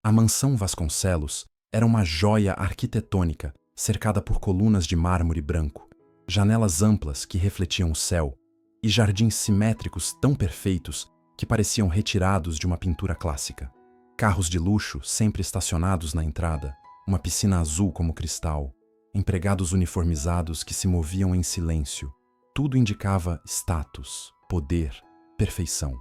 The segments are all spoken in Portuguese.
A mansão Vasconcelos era uma joia arquitetônica cercada por colunas de mármore branco, janelas amplas que refletiam o céu e jardins simétricos tão perfeitos que pareciam retirados de uma pintura clássica. Carros de luxo sempre estacionados na entrada, uma piscina azul como cristal, empregados uniformizados que se moviam em silêncio. Tudo indicava status, poder, perfeição.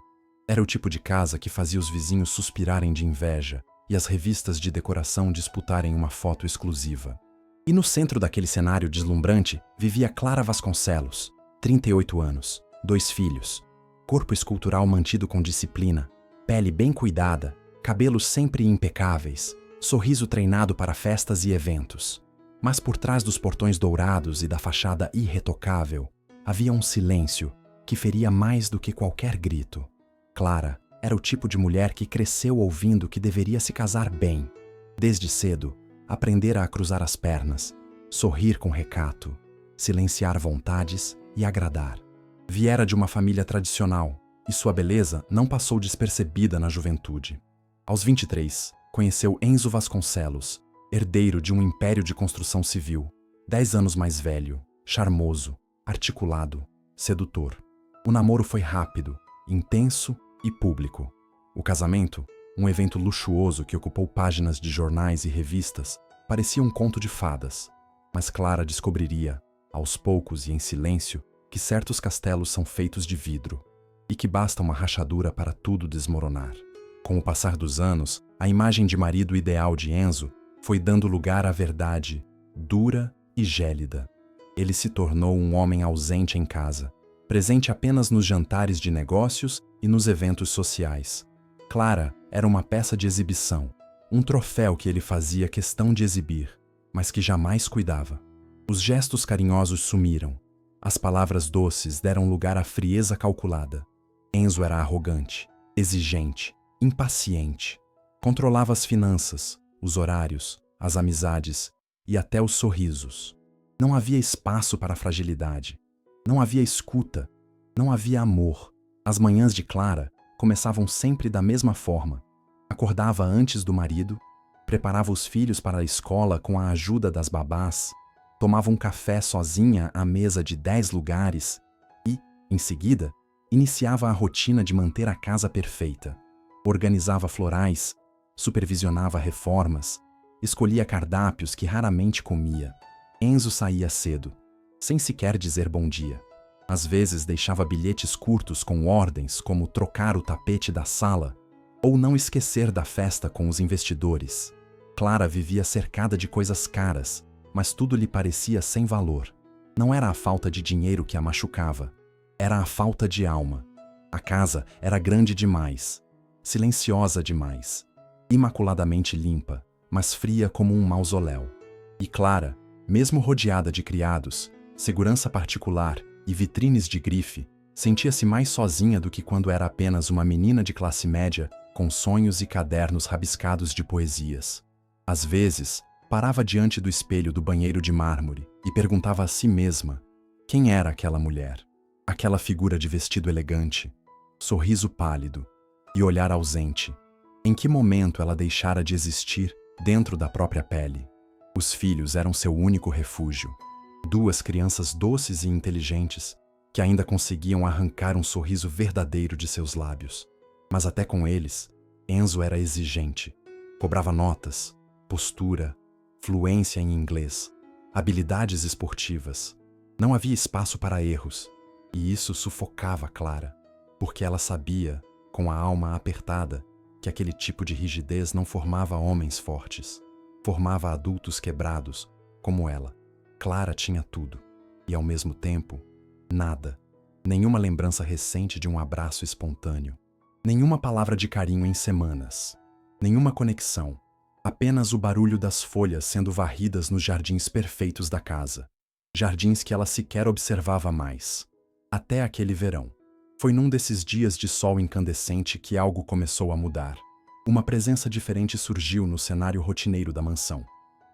Era o tipo de casa que fazia os vizinhos suspirarem de inveja e as revistas de decoração disputarem uma foto exclusiva. E no centro daquele cenário deslumbrante vivia Clara Vasconcelos, 38 anos, 2 filhos, corpo escultural mantido com disciplina, pele bem cuidada, cabelos sempre impecáveis, sorriso treinado para festas e eventos. Mas por trás dos portões dourados e da fachada irretocável, havia um silêncio que feria mais do que qualquer grito. Clara era o tipo de mulher que cresceu ouvindo que deveria se casar bem. Desde cedo, aprendera a cruzar as pernas, sorrir com recato, silenciar vontades e agradar. Viera de uma família tradicional e sua beleza não passou despercebida na juventude. Aos 23, conheceu Enzo Vasconcelos, herdeiro de um império de construção civil, 10 anos mais velho, charmoso, articulado, sedutor. O namoro foi rápido, intenso e público. O casamento, um evento luxuoso que ocupou páginas de jornais e revistas, parecia um conto de fadas. Mas Clara descobriria, aos poucos e em silêncio, que certos castelos são feitos de vidro e que basta uma rachadura para tudo desmoronar. Com o passar dos anos, a imagem de marido ideal de Enzo foi dando lugar à verdade, dura e gélida. Ele se tornou um homem ausente em casa, presente apenas nos jantares de negócios e nos eventos sociais. Clara era uma peça de exibição, um troféu que ele fazia questão de exibir, mas que jamais cuidava. Os gestos carinhosos sumiram. As palavras doces deram lugar à frieza calculada. Enzo era arrogante, exigente, impaciente. Controlava as finanças, os horários, as amizades e até os sorrisos. Não havia espaço para a fragilidade. Não havia escuta. Não havia amor. As manhãs de Clara começavam sempre da mesma forma. Acordava antes do marido, preparava os filhos para a escola com a ajuda das babás, tomava um café sozinha à mesa de 10 lugares e, em seguida, iniciava a rotina de manter a casa perfeita. Organizava florais, supervisionava reformas, escolhia cardápios que raramente comia. Enzo saía cedo, sem sequer dizer bom dia. Às vezes deixava bilhetes curtos com ordens como trocar o tapete da sala ou não esquecer da festa com os investidores. Clara vivia cercada de coisas caras, mas tudo lhe parecia sem valor. Não era a falta de dinheiro que a machucava, era a falta de alma. A casa era grande demais, silenciosa demais, imaculadamente limpa, mas fria como um mausoléu. E Clara, mesmo rodeada de criados, segurança particular e vitrines de grife, sentia-se mais sozinha do que quando era apenas uma menina de classe média com sonhos e cadernos rabiscados de poesias. Às vezes, parava diante do espelho do banheiro de mármore e perguntava a si mesma quem era aquela mulher, aquela figura de vestido elegante, sorriso pálido e olhar ausente. Em que momento ela deixara de existir dentro da própria pele? Os filhos eram seu único refúgio. 2 crianças doces e inteligentes que ainda conseguiam arrancar um sorriso verdadeiro de seus lábios. Mas até com eles, Enzo era exigente. Cobrava notas, postura, fluência em inglês, habilidades esportivas. Não havia espaço para erros, e isso sufocava Clara, porque ela sabia, com a alma apertada, que aquele tipo de rigidez não formava homens fortes. Formava adultos quebrados, como ela. Clara tinha tudo, e ao mesmo tempo, nada. Nenhuma lembrança recente de um abraço espontâneo. Nenhuma palavra de carinho em semanas. Nenhuma conexão. Apenas o barulho das folhas sendo varridas nos jardins perfeitos da casa. Jardins que ela sequer observava mais. Até aquele verão. Foi num desses dias de sol incandescente que algo começou a mudar. Uma presença diferente surgiu no cenário rotineiro da mansão.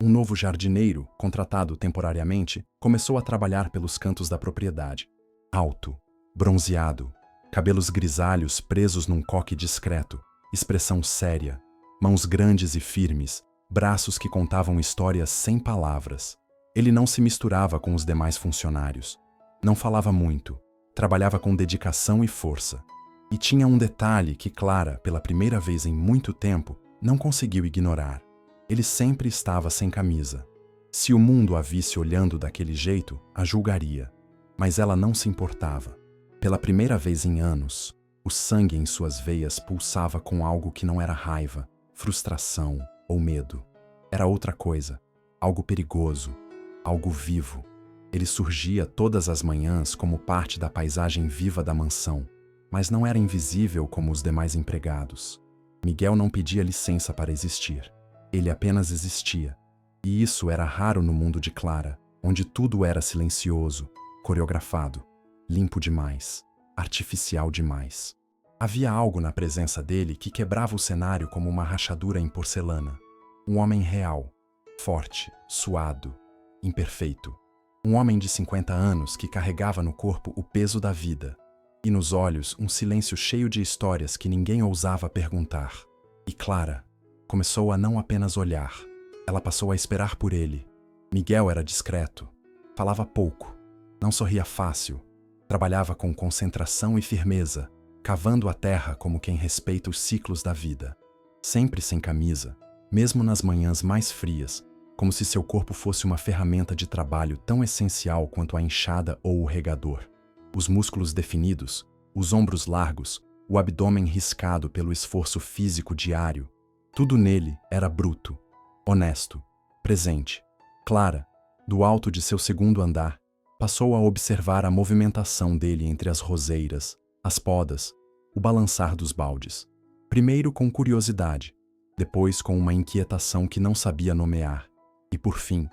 Um novo jardineiro, contratado temporariamente, começou a trabalhar pelos cantos da propriedade. Alto, bronzeado, cabelos grisalhos presos num coque discreto, expressão séria, Mãos grandes e firmes, braços que contavam histórias sem palavras. Ele não se misturava com os demais funcionários. Não falava muito, trabalhava com dedicação e força. E tinha um detalhe que Clara, pela primeira vez em muito tempo, não conseguiu ignorar. Ele sempre estava sem camisa. Se o mundo a visse olhando daquele jeito, a julgaria. Mas ela não se importava. Pela primeira vez em anos, o sangue em suas veias pulsava com algo que não era raiva, frustração ou medo. Era outra coisa, algo perigoso, algo vivo. Ele surgia todas as manhãs como parte da paisagem viva da mansão, mas não era invisível como os demais empregados. Miguel não pedia licença para existir. Ele apenas existia. E isso era raro no mundo de Clara, onde tudo era silencioso, coreografado, limpo demais, artificial demais. Havia algo na presença dele que quebrava o cenário como uma rachadura em porcelana. Um homem real, forte, suado, imperfeito. Um homem de 50 anos que carregava no corpo o peso da vida. E nos olhos um silêncio cheio de histórias que ninguém ousava perguntar. E Clara começou a não apenas olhar, ela passou a esperar por ele. Miguel era discreto, falava pouco, não sorria fácil, trabalhava com concentração e firmeza, cavando a terra como quem respeita os ciclos da vida. Sempre sem camisa, mesmo nas manhãs mais frias, como se seu corpo fosse uma ferramenta de trabalho tão essencial quanto a enxada ou o regador. Os músculos definidos, os ombros largos, o abdômen riscado pelo esforço físico diário, tudo nele era bruto, honesto, presente. Clara, do alto de seu segundo andar, passou a observar a movimentação dele entre as roseiras, as podas, o balançar dos baldes. Primeiro com curiosidade, depois com uma inquietação que não sabia nomear, e por fim,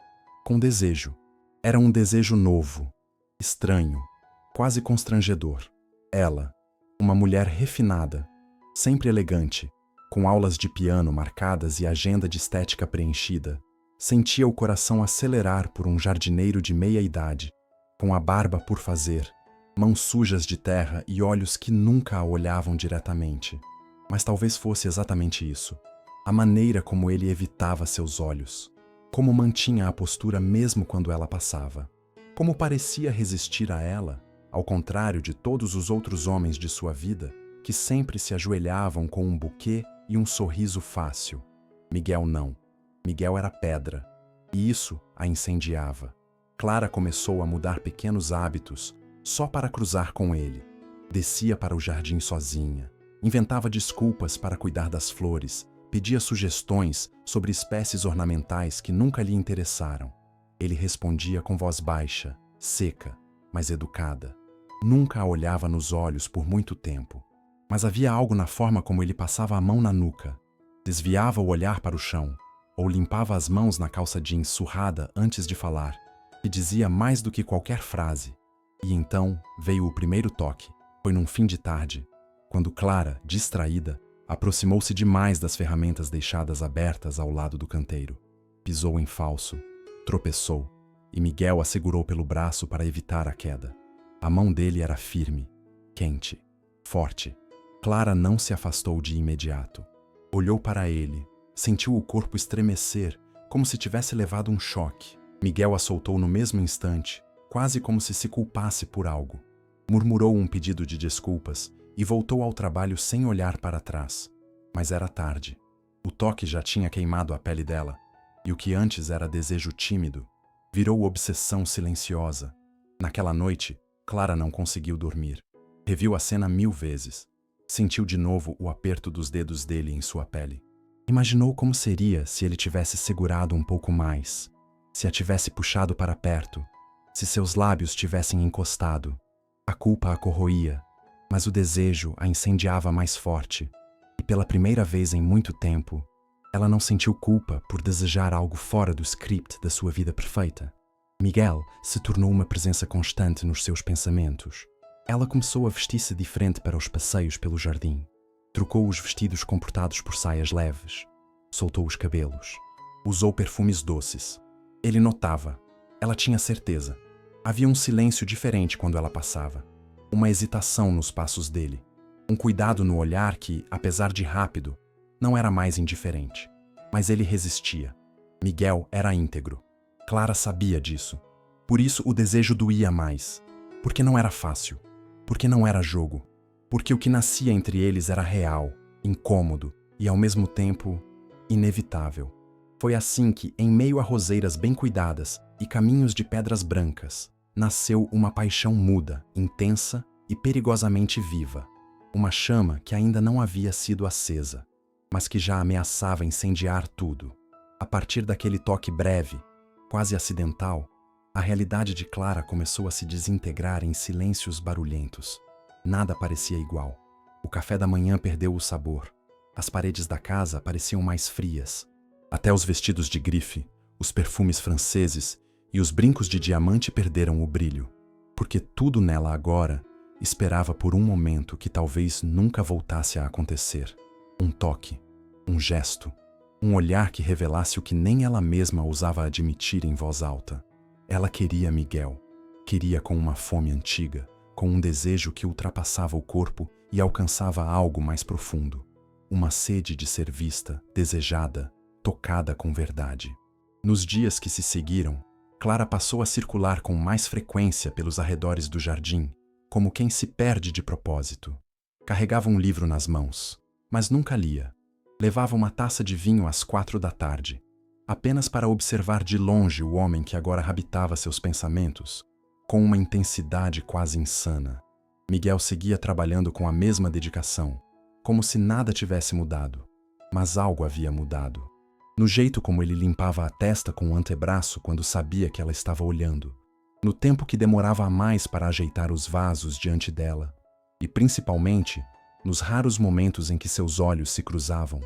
com desejo. Era um desejo novo, estranho, quase constrangedor. Ela, uma mulher refinada, sempre elegante, com aulas de piano marcadas e agenda de estética preenchida, sentia o coração acelerar por um jardineiro de meia-idade, com a barba por fazer, mãos sujas de terra e olhos que nunca a olhavam diretamente. Mas talvez fosse exatamente isso, a maneira como ele evitava seus olhos, como mantinha a postura mesmo quando ela passava, como parecia resistir a ela, ao contrário de todos os outros homens de sua vida, que sempre se ajoelhavam com um buquê e um sorriso fácil. Miguel não. Miguel era pedra, e isso a incendiava. Clara começou a mudar pequenos hábitos só para cruzar com ele. Descia para o jardim sozinha, inventava desculpas para cuidar das flores, pedia sugestões sobre espécies ornamentais que nunca lhe interessaram. Ele respondia com voz baixa, seca, mas educada. Nunca a olhava nos olhos por muito tempo. Mas havia algo na forma como ele passava a mão na nuca, desviava o olhar para o chão, ou limpava as mãos na calça jeans surrada antes de falar, que dizia mais do que qualquer frase. E então veio o primeiro toque. Foi num fim de tarde, quando Clara, distraída, aproximou-se demais das ferramentas deixadas abertas ao lado do canteiro. Pisou em falso, tropeçou, e Miguel a segurou pelo braço para evitar a queda. A mão dele era firme, quente, forte. Clara não se afastou de imediato. Olhou para ele, sentiu o corpo estremecer, como se tivesse levado um choque. Miguel a soltou no mesmo instante, quase como se culpasse por algo. Murmurou um pedido de desculpas e voltou ao trabalho sem olhar para trás. Mas era tarde. O toque já tinha queimado a pele dela, e o que antes era desejo tímido virou obsessão silenciosa. Naquela noite, Clara não conseguiu dormir. Reviu a cena 1000 vezes. Sentiu de novo o aperto dos dedos dele em sua pele. Imaginou como seria se ele tivesse segurado um pouco mais, se a tivesse puxado para perto, se seus lábios tivessem encostado. A culpa a corroía, mas o desejo a incendiava mais forte. E pela primeira vez em muito tempo, ela não sentiu culpa por desejar algo fora do script da sua vida perfeita. Miguel se tornou uma presença constante nos seus pensamentos. Ela começou a vestir-se diferente para os passeios pelo jardim. Trocou os vestidos comportados por saias leves. Soltou os cabelos. Usou perfumes doces. Ele notava. Ela tinha certeza. Havia um silêncio diferente quando ela passava. Uma hesitação nos passos dele. Um cuidado no olhar que, apesar de rápido, não era mais indiferente. Mas ele resistia. Miguel era íntegro. Clara sabia disso. Por isso o desejo doía mais. Porque não era fácil. Porque não era jogo. Porque o que nascia entre eles era real, incômodo e, ao mesmo tempo, inevitável. Foi assim que, em meio a roseiras bem cuidadas e caminhos de pedras brancas, nasceu uma paixão muda, intensa e perigosamente viva. Uma chama que ainda não havia sido acesa, mas que já ameaçava incendiar tudo. A partir daquele toque breve, quase acidental, a realidade de Clara começou a se desintegrar em silêncios barulhentos. Nada parecia igual. O café da manhã perdeu o sabor. As paredes da casa pareciam mais frias. Até os vestidos de grife, os perfumes franceses e os brincos de diamante perderam o brilho, porque tudo nela agora esperava por um momento que talvez nunca voltasse a acontecer. Um toque, um gesto, um olhar que revelasse o que nem ela mesma ousava admitir em voz alta. Ela queria Miguel, queria com uma fome antiga, com um desejo que ultrapassava o corpo e alcançava algo mais profundo. Uma sede de ser vista, desejada, tocada com verdade. Nos dias que se seguiram, Clara passou a circular com mais frequência pelos arredores do jardim, como quem se perde de propósito. Carregava um livro nas mãos, mas nunca lia. Levava uma taça de vinho às 4 da tarde, apenas para observar de longe o homem que agora habitava seus pensamentos, com uma intensidade quase insana. Miguel seguia trabalhando com a mesma dedicação, como se nada tivesse mudado, mas algo havia mudado. No jeito como ele limpava a testa com o antebraço quando sabia que ela estava olhando, no tempo que demorava a mais para ajeitar os vasos diante dela, e principalmente nos raros momentos em que seus olhos se cruzavam,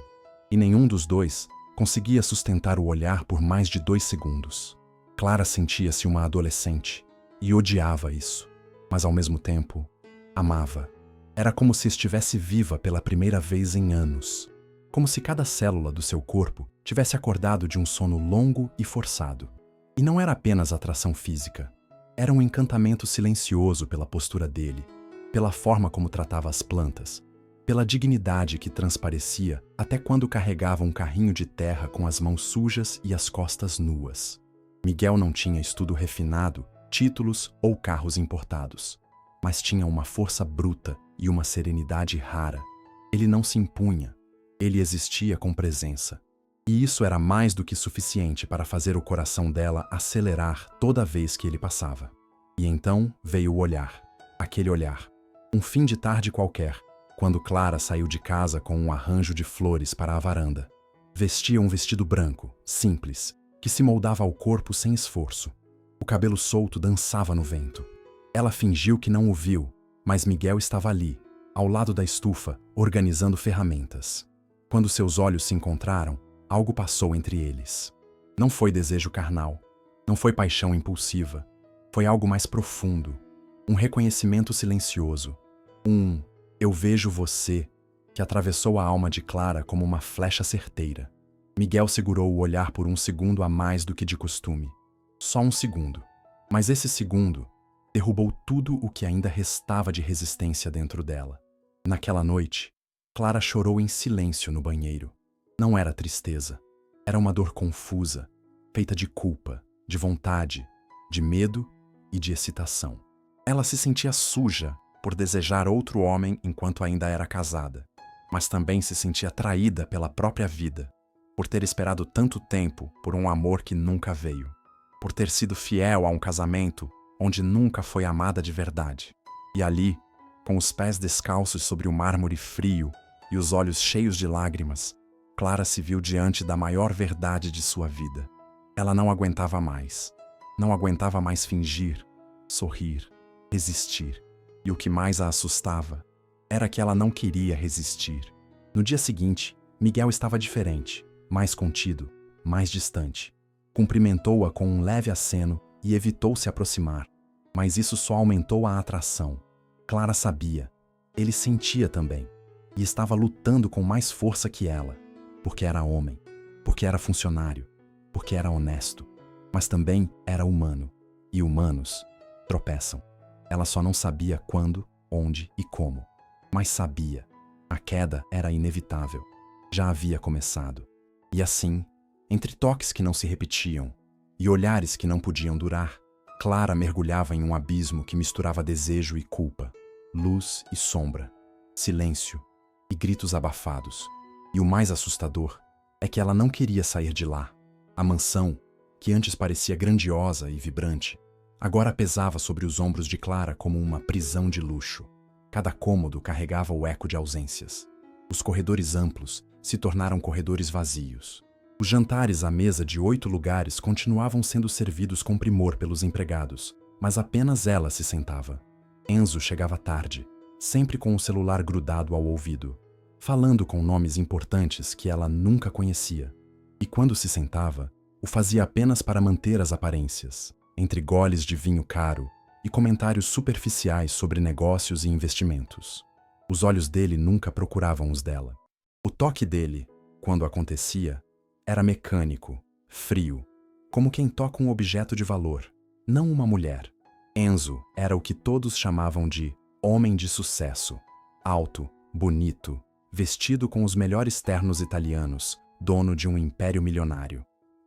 e nenhum dos dois conseguia sustentar o olhar por mais de 2 segundos. Clara sentia-se uma adolescente e odiava isso, mas ao mesmo tempo amava. Era como se estivesse viva pela primeira vez em anos, como se cada célula do seu corpo tivesse acordado de um sono longo e forçado. E não era apenas atração física, era um encantamento silencioso pela postura dele, pela forma como tratava as plantas, pela dignidade que transparecia até quando carregava um carrinho de terra com as mãos sujas e as costas nuas. Miguel não tinha estudo refinado, títulos ou carros importados, mas tinha uma força bruta e uma serenidade rara. Ele não se impunha, ele existia com presença. E isso era mais do que suficiente para fazer o coração dela acelerar toda vez que ele passava. E então veio o olhar, aquele olhar. Um fim de tarde qualquer, quando Clara saiu de casa com um arranjo de flores para a varanda. Vestia um vestido branco, simples, que se moldava ao corpo sem esforço. O cabelo solto dançava no vento. Ela fingiu que não o viu, mas Miguel estava ali, ao lado da estufa, organizando ferramentas. Quando seus olhos se encontraram, algo passou entre eles. Não foi desejo carnal, não foi paixão impulsiva, foi algo mais profundo, um reconhecimento silencioso, eu vejo você, que atravessou a alma de Clara como uma flecha certeira. Miguel segurou o olhar por um segundo a mais do que de costume. Só um segundo. Mas esse segundo derrubou tudo o que ainda restava de resistência dentro dela. Naquela noite, Clara chorou em silêncio no banheiro. Não era tristeza. Era uma dor confusa, feita de culpa, de vontade, de medo e de excitação. Ela se sentia suja por desejar outro homem enquanto ainda era casada, mas também se sentia traída pela própria vida, por ter esperado tanto tempo por um amor que nunca veio, por ter sido fiel a um casamento onde nunca foi amada de verdade. E ali, com os pés descalços sobre o mármore frio e os olhos cheios de lágrimas, Clara se viu diante da maior verdade de sua vida. Ela não aguentava mais. Não aguentava mais fingir, sorrir, resistir. E o que mais a assustava era que ela não queria resistir. No dia seguinte, Miguel estava diferente, mais contido, mais distante. Cumprimentou-a com um leve aceno e evitou se aproximar, mas isso só aumentou a atração. Clara sabia, ele sentia também, e estava lutando com mais força que ela, porque era homem, porque era funcionário, porque era honesto, mas também era humano, e humanos tropeçam. Ela só não sabia quando, onde e como, mas sabia. A queda era inevitável. já havia começado. E assim, entre toques que não se repetiam e olhares que não podiam durar, Clara mergulhava em um abismo que misturava desejo e culpa, luz e sombra, silêncio e gritos abafados. E o mais assustador é que ela não queria sair de lá. A mansão, que antes parecia grandiosa e vibrante, agora pesava sobre os ombros de Clara como uma prisão de luxo. Cada cômodo carregava o eco de ausências. Os corredores amplos se tornaram corredores vazios. Os jantares à mesa de 8 lugares continuavam sendo servidos com primor pelos empregados, mas apenas ela se sentava. Enzo chegava tarde, sempre com o celular grudado ao ouvido, falando com nomes importantes que ela nunca conhecia. E quando se sentava, o fazia apenas para manter as aparências, entre goles de vinho caro e comentários superficiais sobre negócios e investimentos. Os olhos dele nunca procuravam os dela. O toque dele, quando acontecia, era mecânico, frio, como quem toca um objeto de valor, não uma mulher. Enzo era o que todos chamavam de homem de sucesso. Alto, bonito, vestido com os melhores ternos italianos, dono de um império milionário.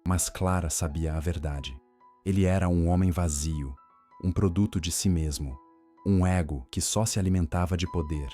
Mas Clara sabia a verdade. Ele era um homem vazio, um produto de si mesmo, um ego que só se alimentava de poder,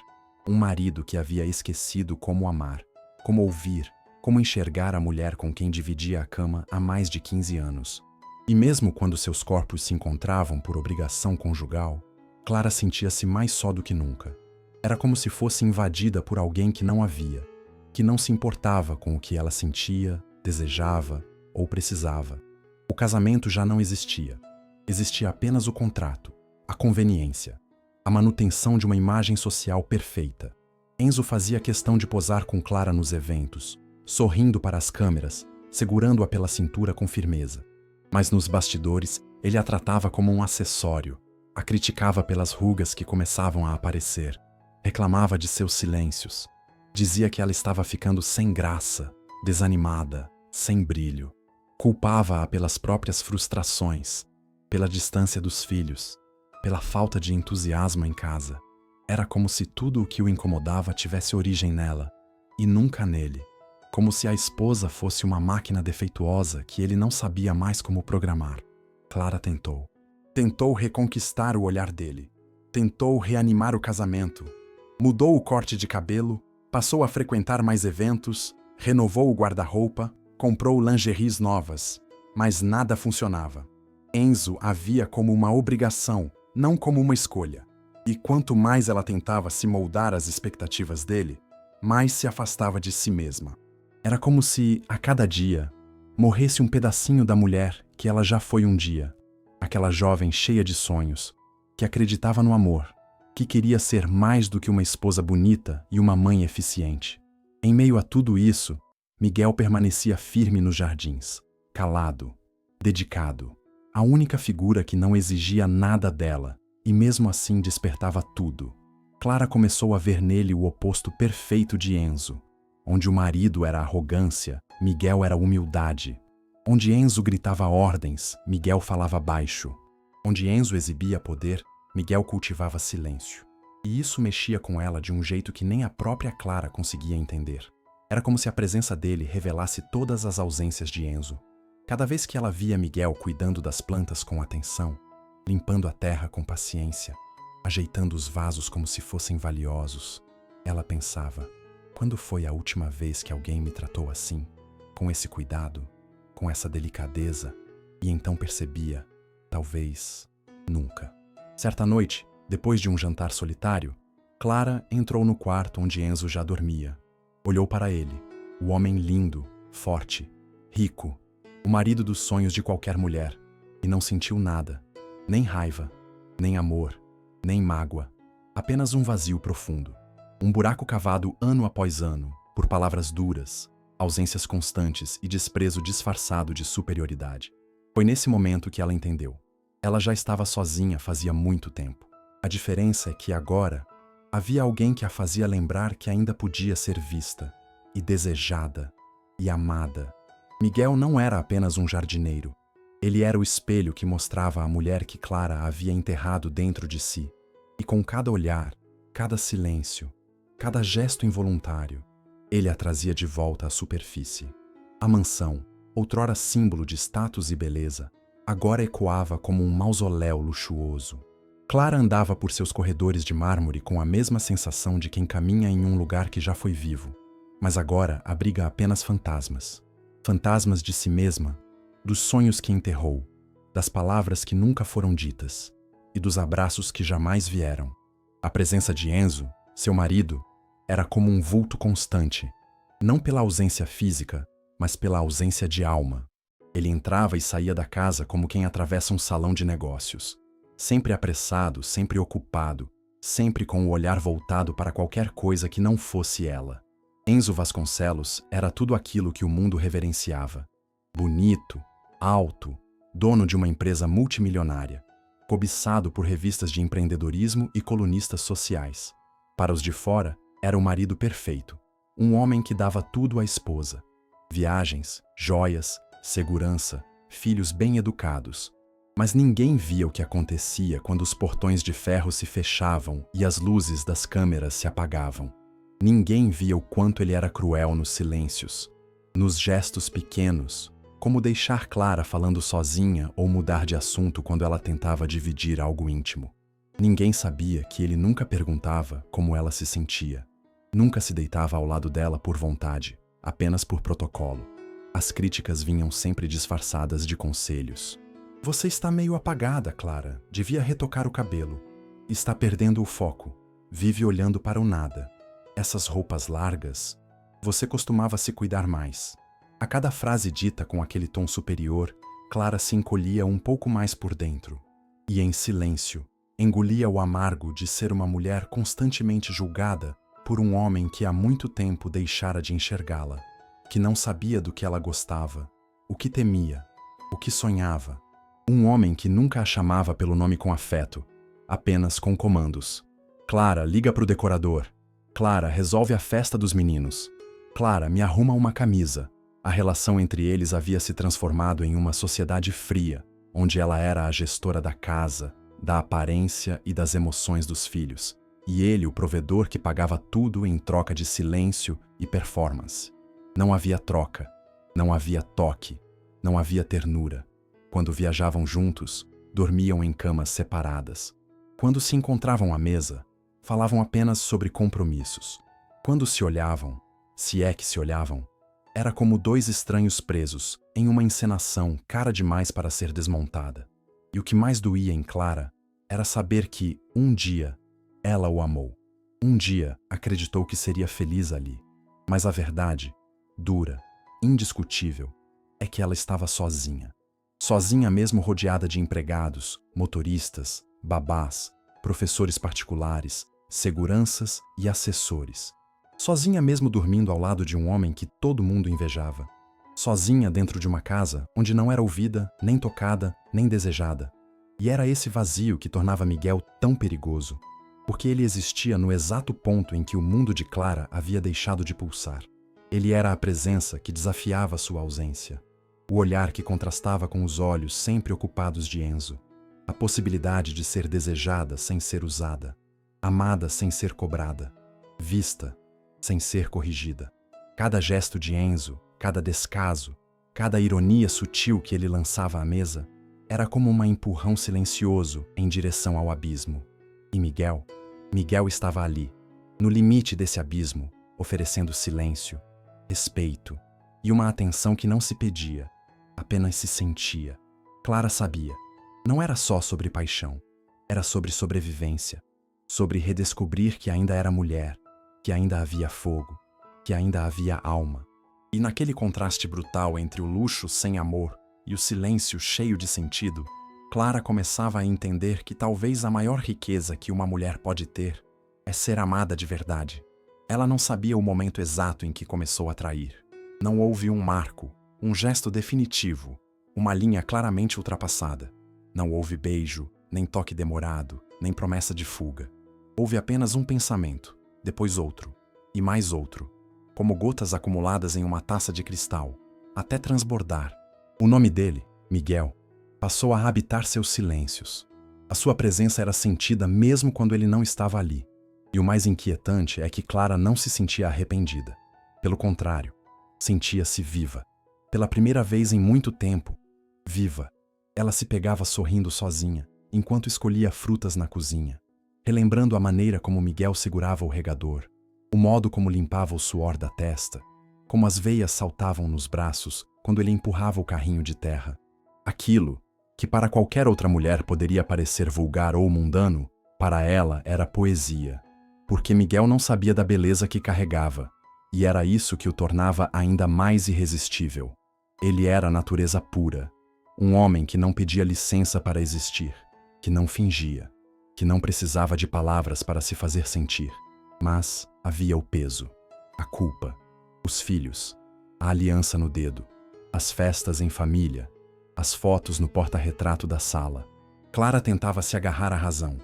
um marido que havia esquecido como amar, como ouvir, como enxergar a mulher com quem dividia a cama há mais de 15 anos. E mesmo quando seus corpos se encontravam por obrigação conjugal, Clara sentia-se mais só do que nunca. Era como se fosse invadida por alguém que não havia, que não se importava com o que ela sentia, desejava ou precisava. O casamento já não existia. Existia apenas o contrato, a conveniência, a manutenção de uma imagem social perfeita. Enzo fazia questão de posar com Clara nos eventos, sorrindo para as câmeras, segurando-a pela cintura com firmeza. Mas nos bastidores, ele a tratava como um acessório, a criticava pelas rugas que começavam a aparecer, reclamava de seus silêncios, dizia que ela estava ficando sem graça, desanimada, sem brilho. Culpava-a pelas próprias frustrações, pela distância dos filhos, pela falta de entusiasmo em casa. Era como se tudo o que o incomodava tivesse origem nela, e nunca nele. Como se a esposa fosse uma máquina defeituosa que ele não sabia mais como programar. Clara tentou. Tentou reconquistar o olhar dele. Tentou reanimar o casamento. Mudou o corte de cabelo, passou a frequentar mais eventos, renovou o guarda-roupa, comprou lingeries novas, mas nada funcionava. Enzo a via como uma obrigação, não como uma escolha. E quanto mais ela tentava se moldar às expectativas dele, mais se afastava de si mesma. Era como se, a cada dia, morresse um pedacinho da mulher que ela já foi um dia. Aquela jovem cheia de sonhos, que acreditava no amor, que queria ser mais do que uma esposa bonita e uma mãe eficiente. Em meio a tudo isso, Miguel permanecia firme nos jardins, calado, dedicado, a única figura que não exigia nada dela, e mesmo assim despertava tudo. Clara começou a ver nele o oposto perfeito de Enzo. Onde o marido era arrogância, Miguel era humildade. Onde Enzo gritava ordens, Miguel falava baixo. Onde Enzo exibia poder, Miguel cultivava silêncio. E isso mexia com ela de um jeito que nem a própria Clara conseguia entender. Era como se a presença dele revelasse todas as ausências de Enzo. Cada vez que ela via Miguel cuidando das plantas com atenção, limpando a terra com paciência, ajeitando os vasos como se fossem valiosos, ela pensava: quando foi a última vez que alguém me tratou assim, com esse cuidado, com essa delicadeza? E então percebia, talvez, nunca. Certa noite, depois de um jantar solitário, Clara entrou no quarto onde Enzo já dormia. Olhou para ele, o homem lindo, forte, rico, o marido dos sonhos de qualquer mulher, e não sentiu nada, nem raiva, nem amor, nem mágoa, apenas um vazio profundo. Um buraco cavado ano após ano, por palavras duras, ausências constantes e desprezo disfarçado de superioridade. Foi nesse momento que ela entendeu. Ela já estava sozinha fazia muito tempo. A diferença é que agora havia alguém que a fazia lembrar que ainda podia ser vista, e desejada, e amada. Miguel não era apenas um jardineiro. Ele era o espelho que mostrava a mulher que Clara havia enterrado dentro de si. E com cada olhar, cada silêncio, cada gesto involuntário, Ele a trazia de volta à superfície. A mansão, outrora símbolo de status e beleza, agora ecoava como um mausoléu luxuoso. Clara andava por seus corredores de mármore com a mesma sensação de quem caminha em um lugar que já foi vivo, mas agora abriga apenas fantasmas. Fantasmas de si mesma, dos sonhos que enterrou, das palavras que nunca foram ditas e dos abraços que jamais vieram. A presença de Enzo, seu marido, era como um vulto constante, não pela ausência física, mas pela ausência de alma. Ele entrava e saía da casa como quem atravessa um salão de negócios, sempre apressado, sempre ocupado, sempre com o olhar voltado para qualquer coisa que não fosse ela. Enzo Vasconcelos era tudo aquilo que o mundo reverenciava. Bonito, alto, dono de uma empresa multimilionária, cobiçado por revistas de empreendedorismo e colunistas sociais. Para os de fora, era o marido perfeito, um homem que dava tudo à esposa. Viagens, joias, segurança, filhos bem educados. Mas ninguém via o que acontecia quando os portões de ferro se fechavam e as luzes das câmeras se apagavam. Ninguém via o quanto ele era cruel nos silêncios, nos gestos pequenos, como deixar Clara falando sozinha ou mudar de assunto quando ela tentava dividir algo íntimo. Ninguém sabia que ele nunca perguntava como ela se sentia. Nunca se deitava ao lado dela por vontade, apenas por protocolo. As críticas vinham sempre disfarçadas de conselhos. Você está meio apagada, Clara. Devia retocar o cabelo. Está perdendo o foco. Vive olhando para o nada. Essas roupas largas. Você costumava se cuidar mais. A cada frase dita com aquele tom superior, Clara se encolhia um pouco mais por dentro. E em silêncio, engolia o amargo de ser uma mulher constantemente julgada por um homem que há muito tempo deixara de enxergá-la, que não sabia do que ela gostava, o que temia, o que sonhava. Um homem que nunca a chamava pelo nome com afeto, apenas com comandos. Clara, liga para o decorador. Clara, resolve a festa dos meninos. Clara, me arruma uma camisa. A relação entre eles havia se transformado em uma sociedade fria, onde ela era a gestora da casa, da aparência e das emoções dos filhos, e ele o provedor que pagava tudo em troca de silêncio e performance. Não havia troca, não havia toque, não havia ternura. Quando viajavam juntos, dormiam em camas separadas. Quando se encontravam à mesa, falavam apenas sobre compromissos. Quando se olhavam, se é que se olhavam, era como dois estranhos presos em uma encenação cara demais para ser desmontada. E o que mais doía em Clara era saber que, um dia, ela o amou. Um dia acreditou que seria feliz ali. Mas a verdade, dura, indiscutível, é que ela estava sozinha. Sozinha mesmo rodeada de empregados, motoristas, babás, professores particulares, seguranças e assessores. Sozinha mesmo dormindo ao lado de um homem que todo mundo invejava. Sozinha dentro de uma casa onde não era ouvida, nem tocada, nem desejada. E era esse vazio que tornava Miguel tão perigoso, porque ele existia no exato ponto em que o mundo de Clara havia deixado de pulsar. Ele era a presença que desafiava sua ausência. O olhar que contrastava com os olhos sempre ocupados de Enzo. A possibilidade de ser desejada sem ser usada. Amada sem ser cobrada. Vista sem ser corrigida. Cada gesto de Enzo, cada descaso, cada ironia sutil que ele lançava à mesa, era como um empurrão silencioso em direção ao abismo. E Miguel estava ali, no limite desse abismo, oferecendo silêncio, respeito e uma atenção que não se pedia, apenas se sentia. Clara sabia. Não era só sobre paixão. Era sobre sobrevivência. Sobre redescobrir que ainda era mulher, que ainda havia fogo, que ainda havia alma. E naquele contraste brutal entre o luxo sem amor e o silêncio cheio de sentido, Clara começava a entender que talvez a maior riqueza que uma mulher pode ter é ser amada de verdade. Ela não sabia o momento exato em que começou a trair. Não houve um marco, um gesto definitivo, uma linha claramente ultrapassada. Não houve beijo, nem toque demorado, nem promessa de fuga. Houve apenas um pensamento, depois outro, e mais outro, como gotas acumuladas em uma taça de cristal, até transbordar. O nome dele, Miguel, passou a habitar seus silêncios. A sua presença era sentida mesmo quando ele não estava ali. E o mais inquietante é que Clara não se sentia arrependida. Pelo contrário, sentia-se viva. Pela primeira vez em muito tempo, viva. Ela se pegava sorrindo sozinha, enquanto escolhia frutas na cozinha, relembrando a maneira como Miguel segurava o regador, o modo como limpava o suor da testa, como as veias saltavam nos braços quando ele empurrava o carrinho de terra. Aquilo, que para qualquer outra mulher poderia parecer vulgar ou mundano, para ela era poesia, porque Miguel não sabia da beleza que carregava, e era isso que o tornava ainda mais irresistível. Ele era a natureza pura, um homem que não pedia licença para existir, que não fingia, que não precisava de palavras para se fazer sentir. Mas havia o peso, a culpa, os filhos, a aliança no dedo, as festas em família, as fotos no porta-retrato da sala. Clara tentava se agarrar à razão,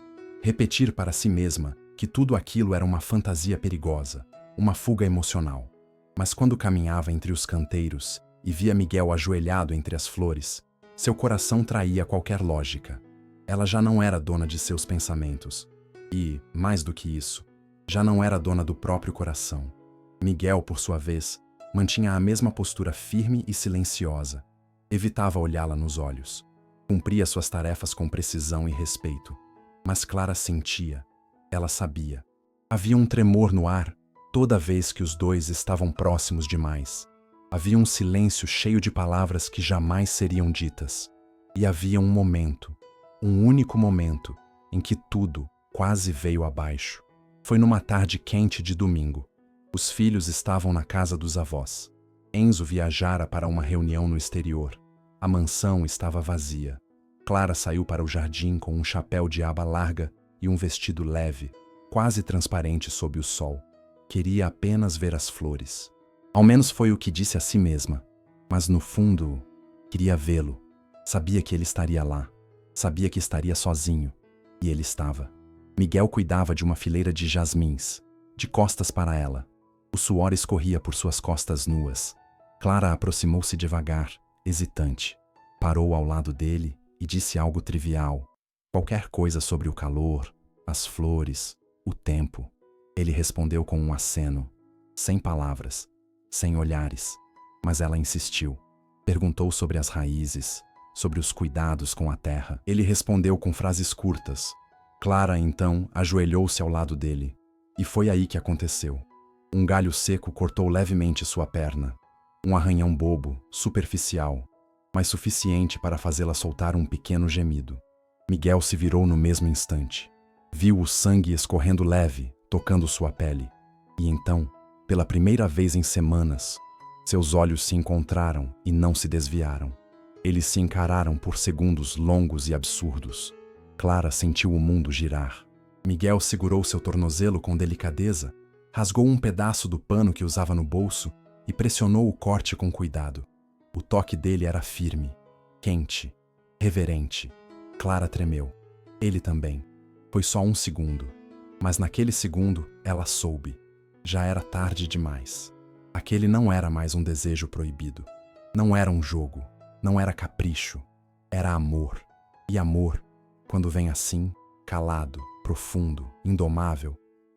repetir para si mesma que tudo aquilo era uma fantasia perigosa, uma fuga emocional. Mas quando caminhava entre os canteiros e via Miguel ajoelhado entre as flores, seu coração traía qualquer lógica. Ela já não era dona de seus pensamentos. E, mais do que isso, já não era dona do próprio coração. Miguel, por sua vez, mantinha a mesma postura firme e silenciosa. Evitava olhá-la nos olhos. Cumpria suas tarefas com precisão e respeito. Mas Clara sentia. Ela sabia. Havia um tremor no ar toda vez que os dois estavam próximos demais. Havia um silêncio cheio de palavras que jamais seriam ditas. E havia um momento, um único momento, em que tudo quase veio abaixo. Foi numa tarde quente de domingo. Os filhos estavam na casa dos avós. Enzo viajara para uma reunião no exterior. A mansão estava vazia. Clara saiu para o jardim com um chapéu de aba larga e um vestido leve, quase transparente sob o sol. Queria apenas ver as flores. Ao menos foi o que disse a si mesma. Mas no fundo, queria vê-lo. Sabia que ele estaria lá. Sabia que estaria sozinho. E ele estava. Miguel cuidava de uma fileira de jasmins, de costas para ela. O suor escorria por suas costas nuas. Clara aproximou-se devagar, hesitante. Parou ao lado dele e disse algo trivial. Qualquer coisa sobre o calor, as flores, o tempo. Ele respondeu com um aceno, sem palavras, sem olhares. Mas ela insistiu. Perguntou sobre as raízes, sobre os cuidados com a terra. Ele respondeu com frases curtas. Clara, então, ajoelhou-se ao lado dele. E foi aí que aconteceu. Um galho seco cortou levemente sua perna. Um arranhão bobo, superficial, mas suficiente para fazê-la soltar um pequeno gemido. Miguel se virou no mesmo instante. Viu o sangue escorrendo leve, tocando sua pele. E então, pela primeira vez em semanas, seus olhos se encontraram e não se desviaram. Eles se encararam por segundos longos e absurdos. Clara sentiu o mundo girar. Miguel segurou seu tornozelo com delicadeza, rasgou um pedaço do pano que usava no bolso e pressionou o corte com cuidado. O toque dele era firme, quente, reverente. Clara tremeu. Ele também. Foi só um segundo. Mas naquele segundo, ela soube. Já era tarde demais. Aquele não era mais um desejo proibido. Não era um jogo. Não era capricho. Era amor. E amor, quando vem assim, calado, profundo, indomável,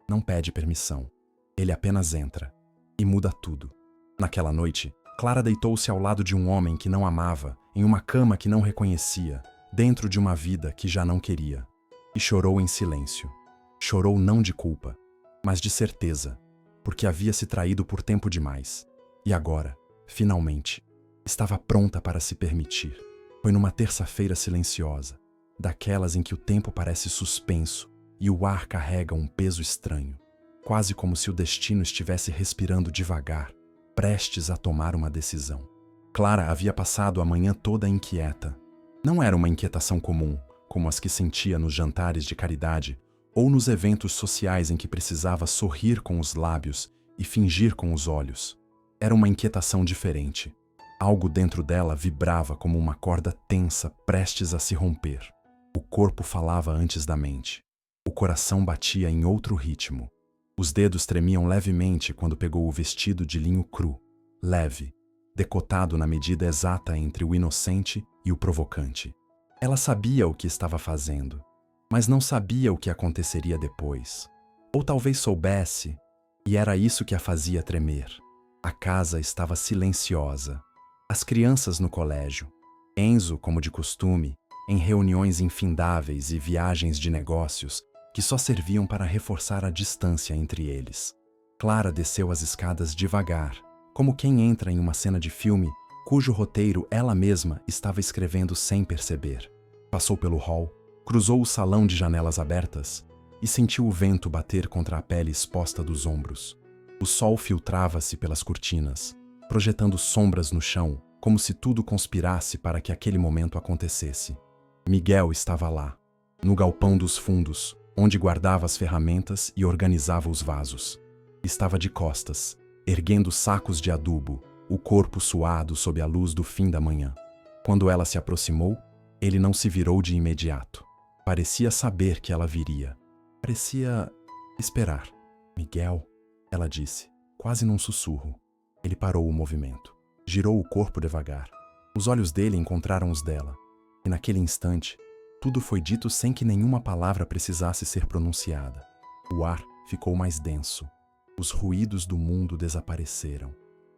não pede permissão. Ele apenas entra. E muda tudo. Naquela noite, Clara deitou-se ao lado de um homem que não amava, em uma cama que não reconhecia, dentro de uma vida que já não queria. E chorou em silêncio. Chorou não de culpa, mas de certeza, porque havia se traído por tempo demais. E agora, finalmente, estava pronta para se permitir. Foi numa terça-feira silenciosa, daquelas em que o tempo parece suspenso e o ar carrega um peso estranho, quase como se o destino estivesse respirando devagar, prestes a tomar uma decisão. Clara havia passado a manhã toda inquieta. Não era uma inquietação comum, como as que sentia nos jantares de caridade ou nos eventos sociais em que precisava sorrir com os lábios e fingir com os olhos. Era uma inquietação diferente. Algo dentro dela vibrava como uma corda tensa prestes a se romper. O corpo falava antes da mente. O coração batia em outro ritmo. Os dedos tremiam levemente quando pegou o vestido de linho cru, leve, decotado na medida exata entre o inocente e o provocante. Ela sabia o que estava fazendo, mas não sabia o que aconteceria depois. Ou talvez soubesse, e era isso que a fazia tremer. A casa estava silenciosa. As crianças no colégio. Enzo, como de costume, em reuniões infindáveis e viagens de negócios que só serviam para reforçar a distância entre eles. Clara desceu as escadas devagar, como quem entra em uma cena de filme cujo roteiro ela mesma estava escrevendo sem perceber. Passou pelo hall, cruzou o salão de janelas abertas e sentiu o vento bater contra a pele exposta dos ombros. O sol filtrava-se pelas cortinas, projetando sombras no chão, como se tudo conspirasse para que aquele momento acontecesse. Miguel estava lá, no galpão dos fundos, onde guardava as ferramentas e organizava os vasos. Estava de costas, erguendo sacos de adubo, o corpo suado sob a luz do fim da manhã. Quando ela se aproximou, ele não se virou de imediato. Parecia saber que ela viria. Parecia esperar. Miguel, ela disse, quase num sussurro. Ele parou o movimento. Girou o corpo devagar. Os olhos dele encontraram os dela. E naquele instante, tudo foi dito sem que nenhuma palavra precisasse ser pronunciada. O ar ficou mais denso. Os ruídos do mundo desapareceram.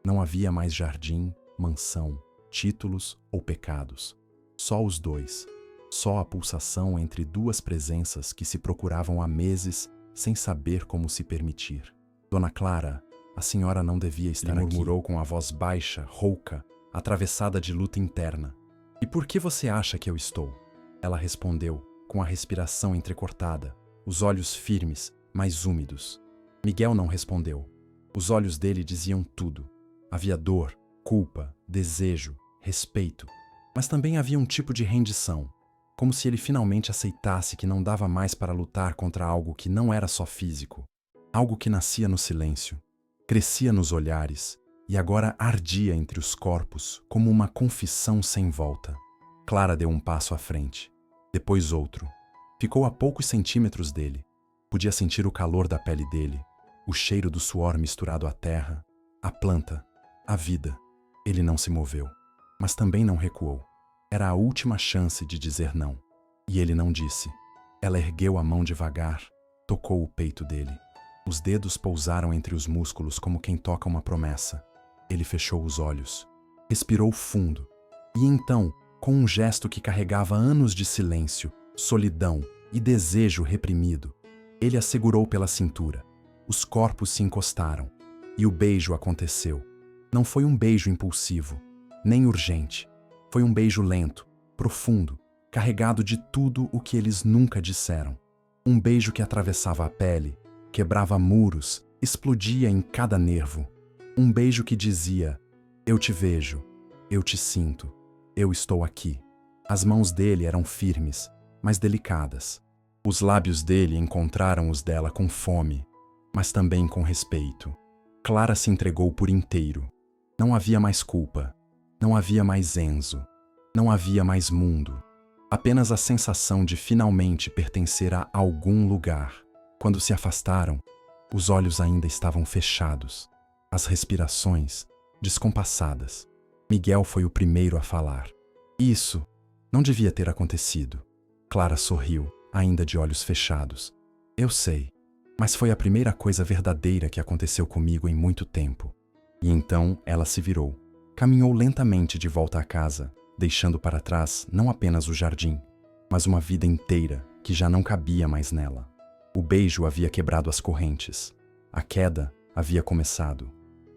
Não havia mais jardim, mansão, títulos ou pecados. Só os dois. Só a pulsação entre duas presenças que se procuravam há meses sem saber como se permitir. Dona Clara, a senhora não devia estar aqui, murmurou com a voz baixa, rouca, atravessada de luta interna. E por que você acha que eu estou? Ela respondeu, com a respiração entrecortada, os olhos firmes, mas úmidos. Miguel não respondeu. Os olhos dele diziam tudo. Havia dor, culpa, desejo, respeito. Mas também havia um tipo de rendição, como se ele finalmente aceitasse que não dava mais para lutar contra algo que não era só físico, algo que nascia no silêncio, crescia nos olhares e agora ardia entre os corpos como uma confissão sem volta. Clara deu um passo à frente, depois outro. Ficou a poucos centímetros dele. Podia sentir o calor da pele dele, o cheiro do suor misturado à terra, a planta, a vida. Ele não se moveu, mas também não recuou. Era a última chance de dizer não. E ele não disse. Ela ergueu a mão devagar, tocou o peito dele. Os dedos pousaram entre os músculos como quem toca uma promessa. Ele fechou os olhos, respirou fundo. E então, com um gesto que carregava anos de silêncio, solidão e desejo reprimido, ele a segurou pela cintura. Os corpos se encostaram. E o beijo aconteceu. Não foi um beijo impulsivo, nem urgente. Foi um beijo lento, profundo, carregado de tudo o que eles nunca disseram. Um beijo que atravessava a pele, quebrava muros, explodia em cada nervo. Um beijo que dizia, eu te vejo, eu te sinto, eu estou aqui. As mãos dele eram firmes, mas delicadas. Os lábios dele encontraram os dela com fome, mas também com respeito. Clara se entregou por inteiro. Não havia mais culpa. Não havia mais Enzo. Não havia mais mundo. Apenas a sensação de finalmente pertencer a algum lugar. Quando se afastaram, os olhos ainda estavam fechados. As respirações, descompassadas. Miguel foi o primeiro a falar. Isso não devia ter acontecido. Clara sorriu, ainda de olhos fechados. Eu sei, mas foi a primeira coisa verdadeira que aconteceu comigo em muito tempo. E então ela se virou. Caminhou lentamente de volta à casa, deixando para trás não apenas o jardim, mas uma vida inteira que já não cabia mais nela. O beijo havia quebrado as correntes. A queda havia começado.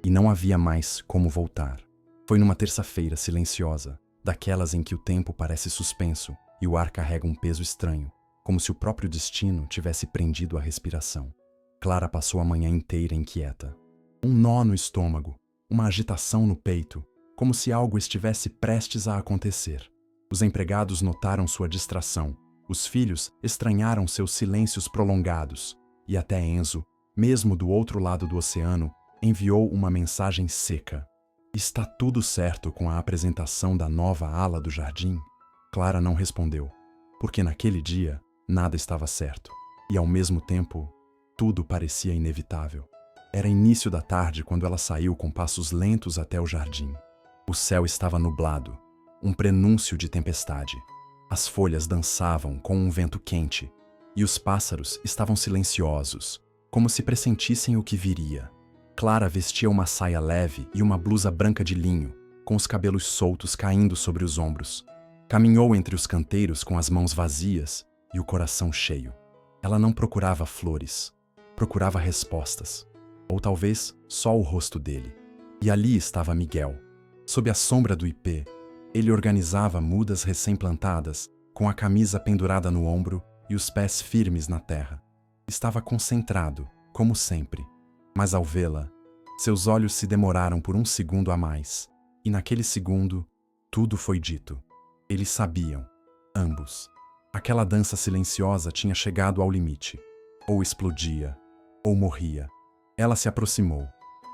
E não havia mais como voltar. Foi numa terça-feira silenciosa, daquelas em que o tempo parece suspenso e o ar carrega um peso estranho, como se o próprio destino tivesse prendido a respiração. Clara passou a manhã inteira inquieta. Um nó no estômago, uma agitação no peito, como se algo estivesse prestes a acontecer. Os empregados notaram sua distração, os filhos estranharam seus silêncios prolongados, e até Enzo, mesmo do outro lado do oceano, enviou uma mensagem seca. Está tudo certo com a apresentação da nova ala do jardim? Clara não respondeu, porque naquele dia nada estava certo, e ao mesmo tempo, tudo parecia inevitável. Era início da tarde quando ela saiu com passos lentos até o jardim. O céu estava nublado, um prenúncio de tempestade. As folhas dançavam com um vento quente, e os pássaros estavam silenciosos, como se pressentissem o que viria. Clara vestia uma saia leve e uma blusa branca de linho, com os cabelos soltos caindo sobre os ombros. Caminhou entre os canteiros com as mãos vazias e o coração cheio. Ela não procurava flores, procurava respostas. Ou talvez só o rosto dele. E ali estava Miguel. Sob a sombra do ipê, ele organizava mudas recém-plantadas, com a camisa pendurada no ombro e os pés firmes na terra. Estava concentrado, como sempre. Mas ao vê-la, seus olhos se demoraram por um segundo a mais. E naquele segundo, tudo foi dito. Eles sabiam, ambos. Aquela dança silenciosa tinha chegado ao limite. Ou explodia, ou morria. Ela se aproximou,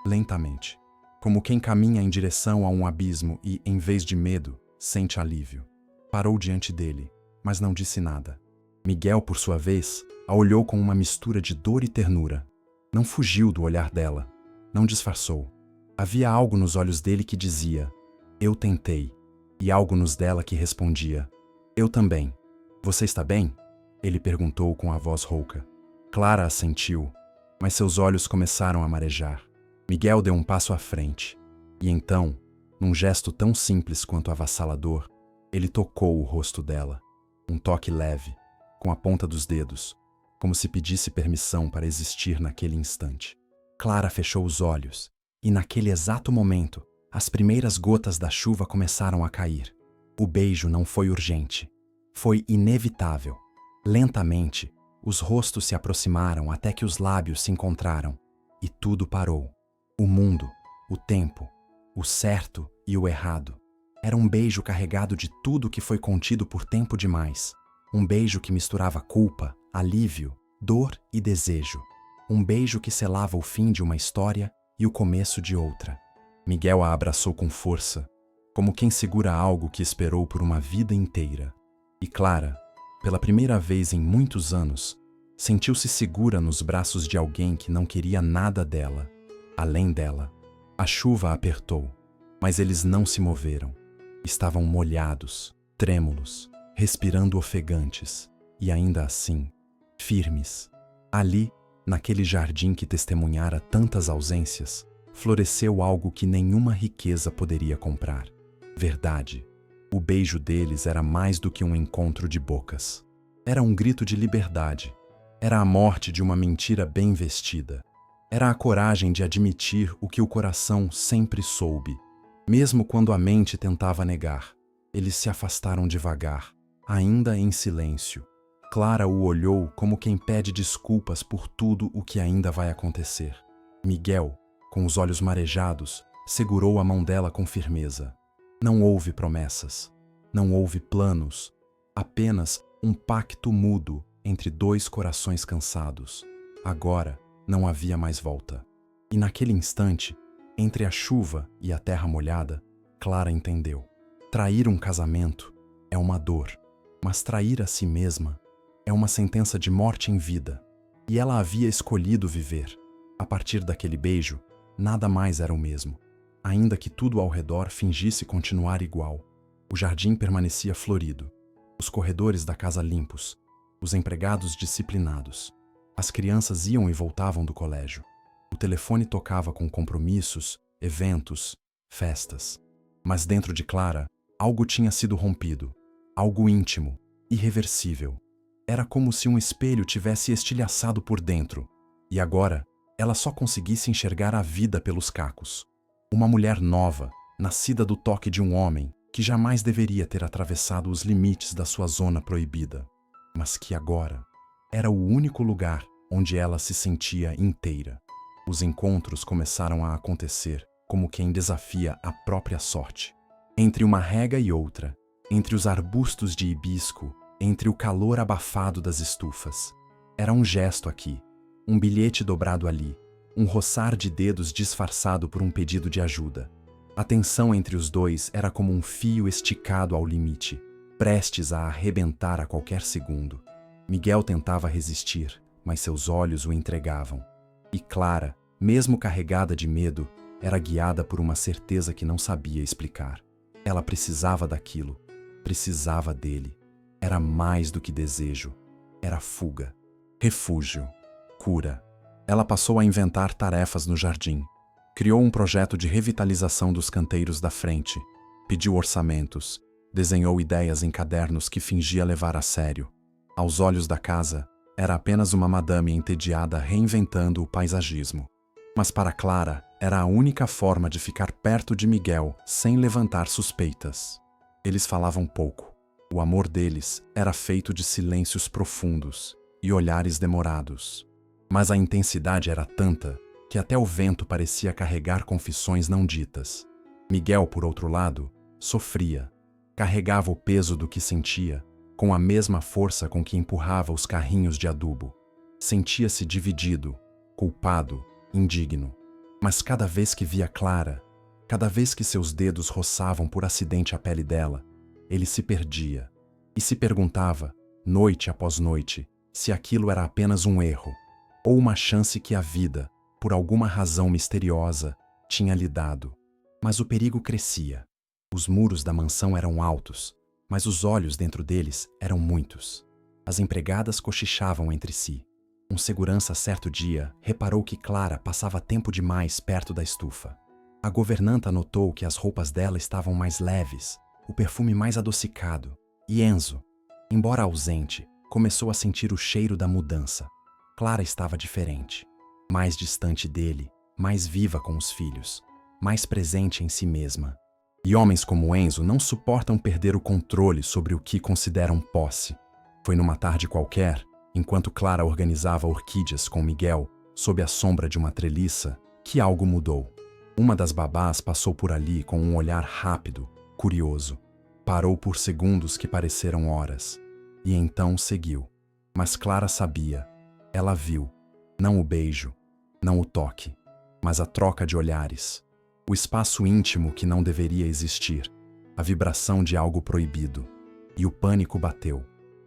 lentamente, como quem caminha em direção a um abismo e, em vez de medo, sente alívio. Parou diante dele, mas não disse nada. Miguel, por sua vez, a olhou com uma mistura de dor e ternura. Não fugiu do olhar dela, não disfarçou. Havia algo nos olhos dele que dizia, eu tentei, e algo nos dela que respondia, eu também. Você está bem? Ele perguntou com a voz rouca. Clara assentiu, mas seus olhos começaram a marejar. Miguel deu um passo à frente, e então, num gesto tão simples quanto avassalador, ele tocou o rosto dela. Um toque leve, com a ponta dos dedos, como se pedisse permissão para existir naquele instante. Clara fechou os olhos, e naquele exato momento, as primeiras gotas da chuva começaram a cair. O beijo não foi urgente. Foi inevitável. Lentamente, os rostos se aproximaram até que os lábios se encontraram, e tudo parou. O mundo, o tempo, o certo e o errado. Era um beijo carregado de tudo que foi contido por tempo demais. Um beijo que misturava culpa, alívio, dor e desejo. Um beijo que selava o fim de uma história e o começo de outra. Miguel a abraçou com força, como quem segura algo que esperou por uma vida inteira. E Clara, pela primeira vez em muitos anos, sentiu-se segura nos braços de alguém que não queria nada dela, além dela. A chuva apertou, mas eles não se moveram. Estavam molhados, trêmulos, respirando ofegantes, e ainda assim, firmes. Ali, naquele jardim que testemunhara tantas ausências, floresceu algo que nenhuma riqueza poderia comprar. Verdade. O beijo deles era mais do que um encontro de bocas. Era um grito de liberdade. Era a morte de uma mentira bem vestida. Era a coragem de admitir o que o coração sempre soube, mesmo quando a mente tentava negar. Eles se afastaram devagar, ainda em silêncio. Clara o olhou como quem pede desculpas por tudo o que ainda vai acontecer. Miguel, com os olhos marejados, segurou a mão dela com firmeza. Não houve promessas, não houve planos, apenas um pacto mudo entre dois corações cansados. Agora não havia mais volta. E naquele instante, entre a chuva e a terra molhada, Clara entendeu. Trair um casamento é uma dor, mas trair a si mesma é uma sentença de morte em vida. E ela havia escolhido viver. A partir daquele beijo, nada mais era o mesmo. Ainda que tudo ao redor fingisse continuar igual. O jardim permanecia florido, os corredores da casa limpos, os empregados disciplinados. As crianças iam e voltavam do colégio. O telefone tocava com compromissos, eventos, festas. Mas dentro de Clara, algo tinha sido rompido. Algo íntimo, irreversível. Era como se um espelho tivesse estilhaçado por dentro. E agora, ela só conseguisse enxergar a vida pelos cacos. Uma mulher nova, nascida do toque de um homem, que jamais deveria ter atravessado os limites da sua zona proibida, mas que agora era o único lugar onde ela se sentia inteira. Os encontros começaram a acontecer como quem desafia a própria sorte. Entre uma rega e outra, entre os arbustos de hibisco, entre o calor abafado das estufas. Era um gesto aqui, um bilhete dobrado ali, um roçar de dedos disfarçado por um pedido de ajuda. A tensão entre os dois era como um fio esticado ao limite, prestes a arrebentar a qualquer segundo. Miguel tentava resistir, mas seus olhos o entregavam. E Clara, mesmo carregada de medo, era guiada por uma certeza que não sabia explicar. Ela precisava daquilo, precisava dele. Era mais do que desejo, era fuga, refúgio, cura. Ela passou a inventar tarefas no jardim, Criou um projeto de revitalização dos canteiros da frente, pediu orçamentos, desenhou ideias em cadernos que fingia levar a sério. Aos olhos da casa, era apenas uma madame entediada reinventando o paisagismo. Mas para Clara, era a única forma de ficar perto de Miguel sem levantar suspeitas. Eles falavam pouco. O amor deles era feito de silêncios profundos e olhares demorados. Mas a intensidade era tanta que até o vento parecia carregar confissões não ditas. Miguel, por outro lado, sofria. Carregava o peso do que sentia, com a mesma força com que empurrava os carrinhos de adubo. Sentia-se dividido, culpado, indigno. Mas cada vez que via Clara, cada vez que seus dedos roçavam por acidente a pele dela, ele se perdia e se perguntava, noite após noite, se aquilo era apenas um erro ou uma chance que a vida, por alguma razão misteriosa, tinha lhe dado. Mas o perigo crescia. Os muros da mansão eram altos, mas os olhos dentro deles eram muitos. As empregadas cochichavam entre si. Um segurança certo dia reparou que Clara passava tempo demais perto da estufa. A governanta notou que as roupas dela estavam mais leves, o perfume mais adocicado, e Enzo, embora ausente, começou a sentir o cheiro da mudança. Clara estava diferente, mais distante dele, mais viva com os filhos, mais presente em si mesma. E homens como Enzo não suportam perder o controle sobre o que consideram posse. Foi numa tarde qualquer, enquanto Clara organizava orquídeas com Miguel, sob a sombra de uma treliça, que algo mudou. Uma das babás passou por ali com um olhar rápido, curioso. Parou por segundos que pareceram horas. E então seguiu. Mas Clara sabia. Ela viu. Não o beijo, não o toque, mas a troca de olhares. O espaço íntimo que não deveria existir. A vibração de algo proibido. E o pânico bateu.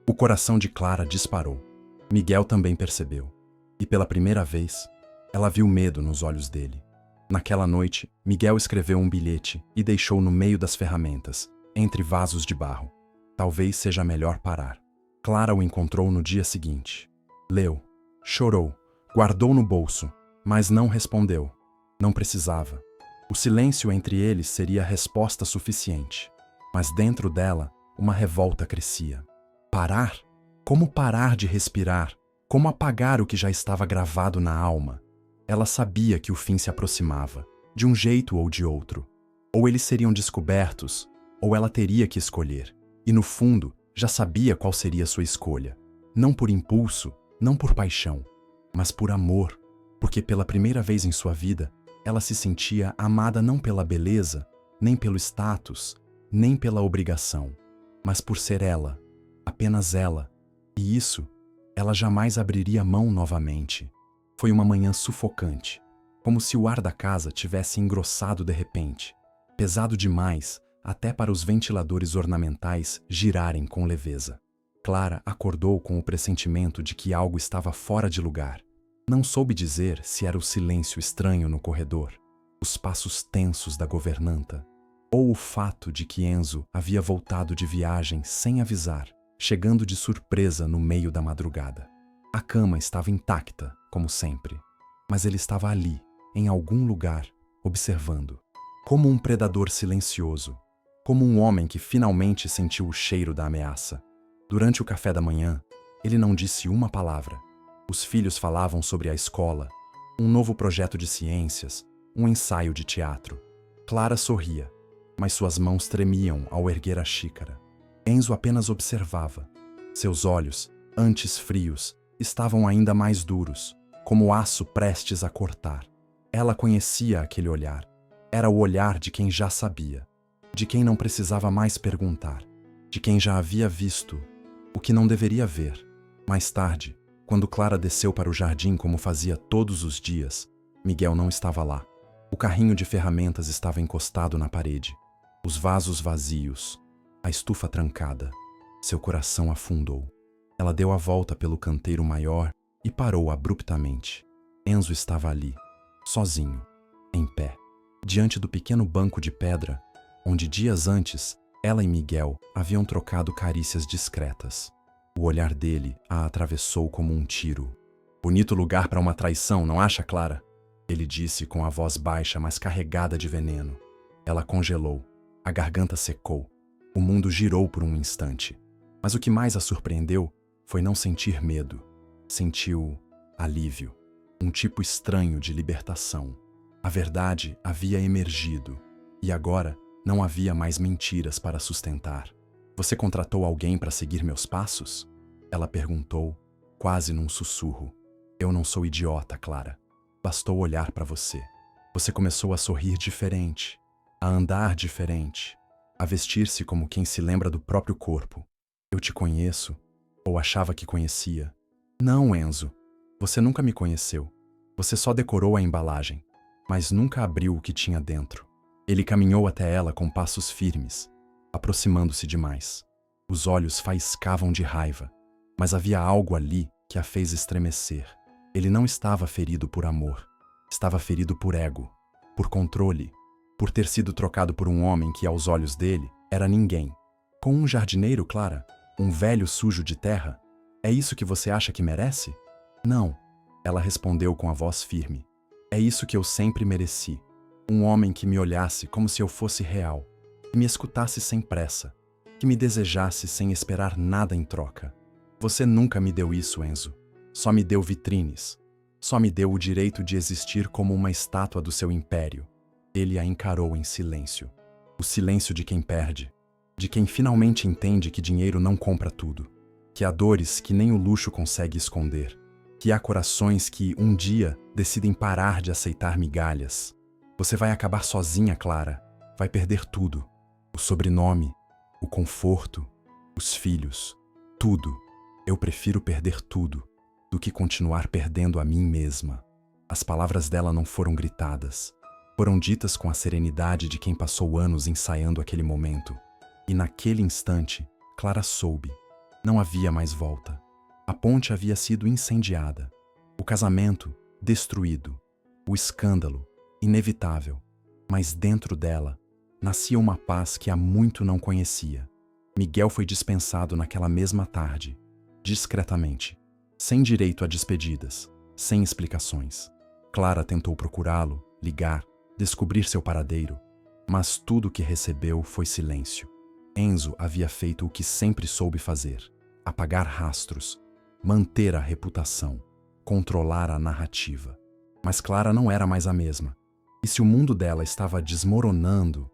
O coração de Clara disparou. Miguel também percebeu. E pela primeira vez, ela viu medo nos olhos dele. Naquela noite, Miguel escreveu um bilhete e deixou no meio das ferramentas, entre vasos de barro. Talvez seja melhor parar. Clara o encontrou no dia seguinte. Leu, chorou, guardou no bolso, mas não respondeu. Não precisava. O silêncio entre eles seria a resposta suficiente. Mas dentro dela, uma revolta crescia. Parar? Como parar de respirar? Como apagar o que já estava gravado na alma? Ela sabia que o fim se aproximava, de um jeito ou de outro. Ou eles seriam descobertos, ou ela teria que escolher. E no fundo, já sabia qual seria sua escolha. Não por impulso, não por paixão, mas por amor, porque pela primeira vez em sua vida, ela se sentia amada não pela beleza, nem pelo status, nem pela obrigação, mas por ser ela, apenas ela. E isso, ela jamais abriria mão novamente. Foi uma manhã sufocante, como se o ar da casa tivesse engrossado de repente, pesado demais até para os ventiladores ornamentais girarem com leveza. Clara acordou com o pressentimento de que algo estava fora de lugar. Não soube dizer se era o silêncio estranho no corredor, os passos tensos da governanta, ou o fato de que Enzo havia voltado de viagem sem avisar, chegando de surpresa no meio da madrugada. A cama estava intacta, como sempre, mas ele estava ali, em algum lugar, observando, como um predador silencioso, como um homem que finalmente sentiu o cheiro da ameaça. Durante o café da manhã, ele não disse uma palavra. Os filhos falavam sobre a escola, um novo projeto de ciências, um ensaio de teatro. Clara sorria, mas suas mãos tremiam ao erguer a xícara. Enzo apenas observava. Seus olhos, antes frios, estavam ainda mais duros, como aço prestes a cortar. Ela conhecia aquele olhar. Era o olhar de quem já sabia, de quem não precisava mais perguntar, de quem já havia visto o que não deveria ver. Mais tarde, quando Clara desceu para o jardim como fazia todos os dias, Miguel não estava lá. O carrinho de ferramentas estava encostado na parede, os vasos vazios, a estufa trancada. Seu coração afundou. Ela deu a volta pelo canteiro maior e parou abruptamente. Enzo estava ali, sozinho, em pé, diante do pequeno banco de pedra, onde dias antes ela e Miguel haviam trocado carícias discretas. O olhar dele a atravessou como um tiro. Bonito lugar para uma traição, não acha, Clara? Ele disse com a voz baixa, mas carregada de veneno. Ela congelou. A garganta secou. O mundo girou por um instante. Mas o que mais a surpreendeu foi não sentir medo. Sentiu alívio. Um tipo estranho de libertação. A verdade havia emergido. E agora não havia mais mentiras para sustentar. Você contratou alguém para seguir meus passos? Ela perguntou, quase num sussurro. Eu não sou idiota, Clara. Bastou olhar para você. Você começou a sorrir diferente, a andar diferente, a vestir-se como quem se lembra do próprio corpo. Eu te conheço, ou achava que conhecia. Não, Enzo. Você nunca me conheceu. Você só decorou a embalagem, mas nunca abriu o que tinha dentro. Ele caminhou até ela com passos firmes, aproximando-se demais. Os olhos faiscavam de raiva, mas havia algo ali que a fez estremecer. Ele não estava ferido por amor. Estava ferido por ego, por controle, por ter sido trocado por um homem que, aos olhos dele, era ninguém. Com um jardineiro, Clara? Um velho sujo de terra? É isso que você acha que merece? Não. Ela respondeu com a voz firme. É isso que eu sempre mereci. Um homem que me olhasse como se eu fosse real, que me escutasse sem pressa, que me desejasse sem esperar nada em troca. Você nunca me deu isso, Enzo. Só me deu vitrines. Só me deu o direito de existir como uma estátua do seu império. Ele a encarou em silêncio. O silêncio de quem perde. De quem finalmente entende que dinheiro não compra tudo. Que há dores que nem o luxo consegue esconder. Que há corações que, um dia, decidem parar de aceitar migalhas. Você vai acabar sozinha, Clara. Vai perder tudo. O sobrenome, o conforto, os filhos, tudo. Eu prefiro perder tudo do que continuar perdendo a mim mesma. As palavras dela não foram gritadas. Foram ditas com a serenidade de quem passou anos ensaiando aquele momento. E naquele instante, Clara soube. Não havia mais volta. A ponte havia sido incendiada. O casamento, destruído. O escândalo, inevitável. Mas dentro dela, nascia uma paz que há muito não conhecia. Miguel foi dispensado naquela mesma tarde, discretamente, sem direito a despedidas, sem explicações. Clara tentou procurá-lo, ligar, descobrir seu paradeiro, mas tudo o que recebeu foi silêncio. Enzo havia feito o que sempre soube fazer: apagar rastros, manter a reputação, controlar a narrativa. Mas Clara não era mais a mesma. E se o mundo dela estava desmoronando,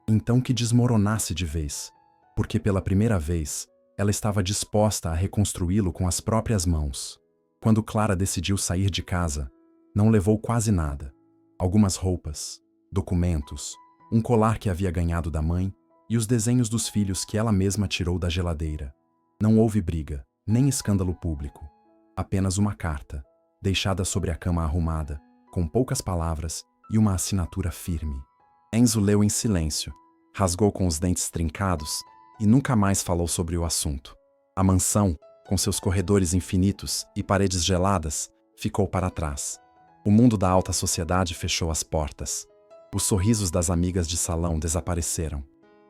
então que desmoronasse de vez, porque pela primeira vez ela estava disposta a reconstruí-lo com as próprias mãos. Quando Clara decidiu sair de casa, não levou quase nada. Algumas roupas, documentos, um colar que havia ganhado da mãe e os desenhos dos filhos que ela mesma tirou da geladeira. Não houve briga, nem escândalo público. Apenas uma carta, deixada sobre a cama arrumada, com poucas palavras e uma assinatura firme. Enzo leu em silêncio, rasgou com os dentes trincados e nunca mais falou sobre o assunto. A mansão, com seus corredores infinitos e paredes geladas, ficou para trás. O mundo da alta sociedade fechou as portas. Os sorrisos das amigas de salão desapareceram.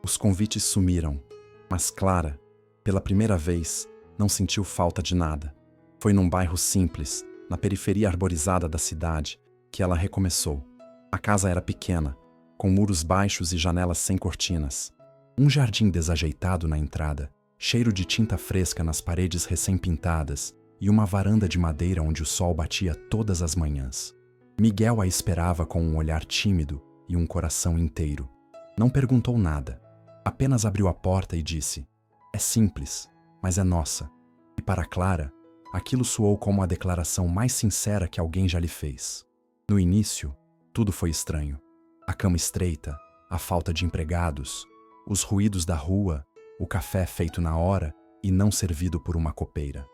Os convites sumiram. Mas Clara, pela primeira vez, não sentiu falta de nada. Foi num bairro simples, na periferia arborizada da cidade, que ela recomeçou. A casa era pequena, com muros baixos e janelas sem cortinas. Um jardim desajeitado na entrada, cheiro de tinta fresca nas paredes recém-pintadas e uma varanda de madeira onde o sol batia todas as manhãs. Miguel a esperava com um olhar tímido e um coração inteiro. Não perguntou nada, apenas abriu a porta e disse: "É simples, mas é nossa." E para Clara, aquilo soou como a declaração mais sincera que alguém já lhe fez. No início, tudo foi estranho. A cama estreita, a falta de empregados, os ruídos da rua, o café feito na hora e não servido por uma copeira.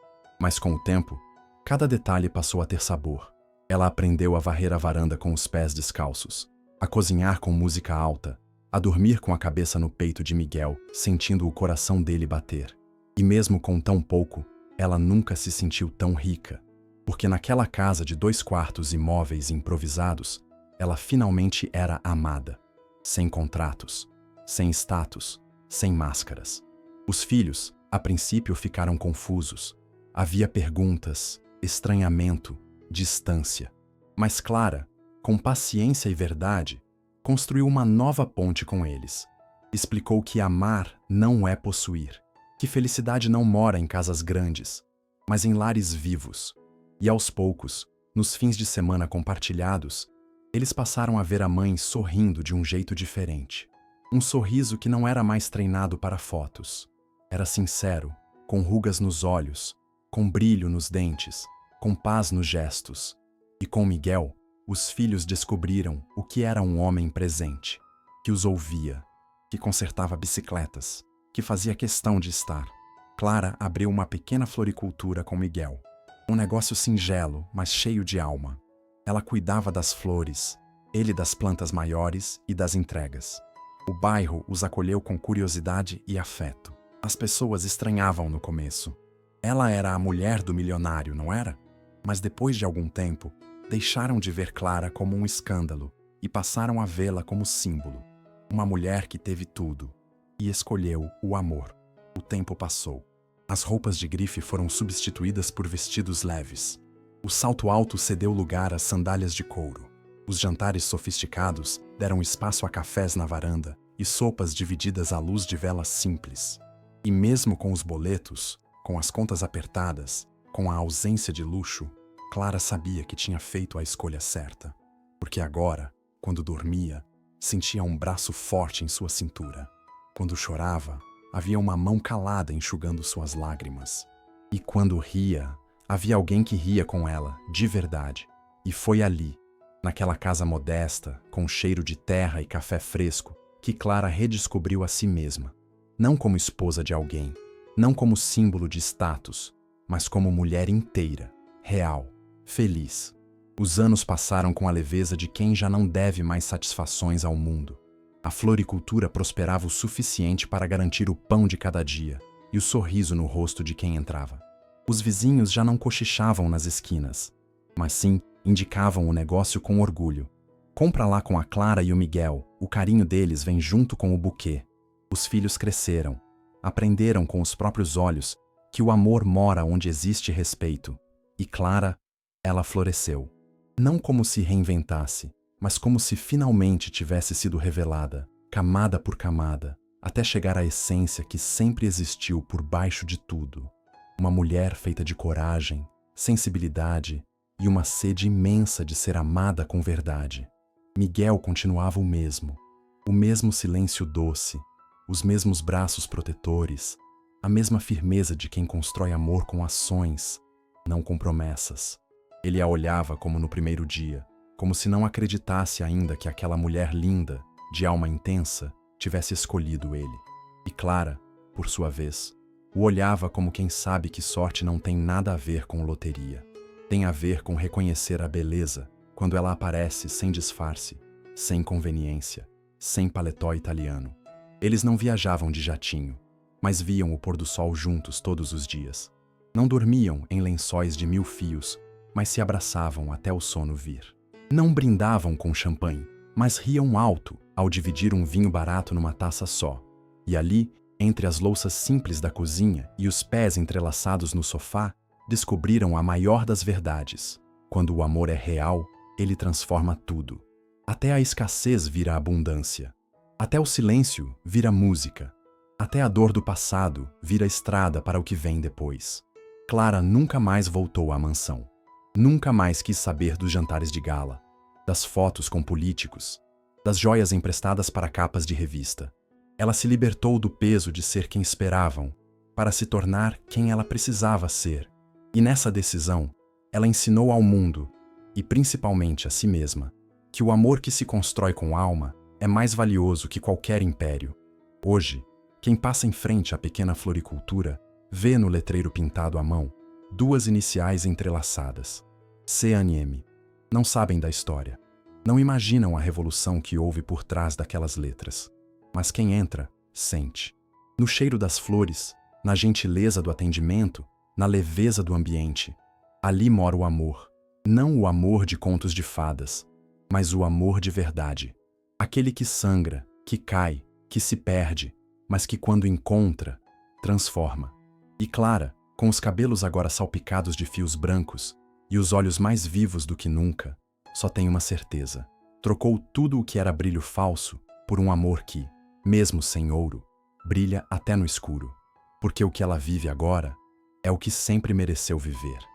Mas com o tempo, cada detalhe passou a ter sabor. Ela aprendeu a varrer a varanda com os pés descalços, a cozinhar com música alta, a dormir com a cabeça no peito de Miguel, sentindo o coração dele bater. E mesmo com tão pouco, ela nunca se sentiu tão rica, porque naquela casa de 2 quartos e móveis improvisados, ela finalmente era amada, sem contratos, sem status, sem máscaras. Os filhos, a princípio, ficaram confusos. Havia perguntas, estranhamento, distância. Mas Clara, com paciência e verdade, construiu uma nova ponte com eles. Explicou que amar não é possuir, que felicidade não mora em casas grandes, mas em lares vivos. E aos poucos, nos fins de semana compartilhados, eles passaram a ver a mãe sorrindo de um jeito diferente. Um sorriso que não era mais treinado para fotos. Era sincero, com rugas nos olhos, com brilho nos dentes, com paz nos gestos. E com Miguel, os filhos descobriram o que era um homem presente, que os ouvia, que consertava bicicletas, que fazia questão de estar. Clara abriu uma pequena floricultura com Miguel. Um negócio singelo, mas cheio de alma. Ela cuidava das flores, ele das plantas maiores e das entregas. O bairro os acolheu com curiosidade e afeto. As pessoas estranhavam no começo. Ela era a mulher do milionário, não era? Mas depois de algum tempo, deixaram de ver Clara como um escândalo e passaram a vê-la como símbolo. Uma mulher que teve tudo e escolheu o amor. O tempo passou. As roupas de grife foram substituídas por vestidos leves. O salto alto cedeu lugar às sandálias de couro. Os jantares sofisticados deram espaço a cafés na varanda e sopas divididas à luz de velas simples. E mesmo com os boletos, com as contas apertadas, com a ausência de luxo, Clara sabia que tinha feito a escolha certa. Porque agora, quando dormia, sentia um braço forte em sua cintura. Quando chorava, havia uma mão calada enxugando suas lágrimas. E quando ria, havia alguém que ria com ela, de verdade. E foi ali, naquela casa modesta, com cheiro de terra e café fresco, que Clara redescobriu a si mesma. Não como esposa de alguém, não como símbolo de status, mas como mulher inteira, real, feliz. Os anos passaram com a leveza de quem já não deve mais satisfações ao mundo. A floricultura prosperava o suficiente para garantir o pão de cada dia e o sorriso no rosto de quem entrava. Os vizinhos já não cochichavam nas esquinas, mas sim indicavam o negócio com orgulho. Compra lá com a Clara e o Miguel, o carinho deles vem junto com o buquê. Os filhos cresceram, aprenderam com os próprios olhos que o amor mora onde existe respeito. E Clara, ela floresceu. Não como se reinventasse, mas como se finalmente tivesse sido revelada, camada por camada, até chegar à essência que sempre existiu por baixo de tudo. Uma mulher feita de coragem, sensibilidade e uma sede imensa de ser amada com verdade. Miguel continuava o mesmo silêncio doce, os mesmos braços protetores, a mesma firmeza de quem constrói amor com ações, não com promessas. Ele a olhava como no primeiro dia, como se não acreditasse ainda que aquela mulher linda, de alma intensa, tivesse escolhido ele. E Clara, por sua vez, o olhava como quem sabe que sorte não tem nada a ver com loteria. Tem a ver com reconhecer a beleza quando ela aparece sem disfarce, sem conveniência, sem paletó italiano. Eles não viajavam de jatinho, mas viam o pôr do sol juntos todos os dias. Não dormiam em lençóis de 1000 fios, mas se abraçavam até o sono vir. Não brindavam com champanhe, mas riam alto ao dividir um vinho barato numa taça só. E ali, entre as louças simples da cozinha e os pés entrelaçados no sofá, descobriram a maior das verdades. Quando o amor é real, ele transforma tudo. Até a escassez vira abundância. Até o silêncio vira música. Até a dor do passado vira estrada para o que vem depois. Clara nunca mais voltou à mansão. Nunca mais quis saber dos jantares de gala, das fotos com políticos, das joias emprestadas para capas de revista. Ela se libertou do peso de ser quem esperavam, para se tornar quem ela precisava ser. E nessa decisão, ela ensinou ao mundo, e principalmente a si mesma, que o amor que se constrói com alma é mais valioso que qualquer império. Hoje, quem passa em frente à pequena floricultura vê no letreiro pintado à mão 2 iniciais entrelaçadas, C&M. Não sabem da história. Não imaginam a revolução que houve por trás daquelas letras. Mas quem entra, sente. No cheiro das flores, na gentileza do atendimento, na leveza do ambiente. Ali mora o amor. Não o amor de contos de fadas, mas o amor de verdade. Aquele que sangra, que cai, que se perde, mas que quando encontra, transforma. E Clara, com os cabelos agora salpicados de fios brancos e os olhos mais vivos do que nunca, só tem uma certeza. Trocou tudo o que era brilho falso por um amor que, mesmo sem ouro, brilha até no escuro. Porque o que ela vive agora é o que sempre mereceu viver.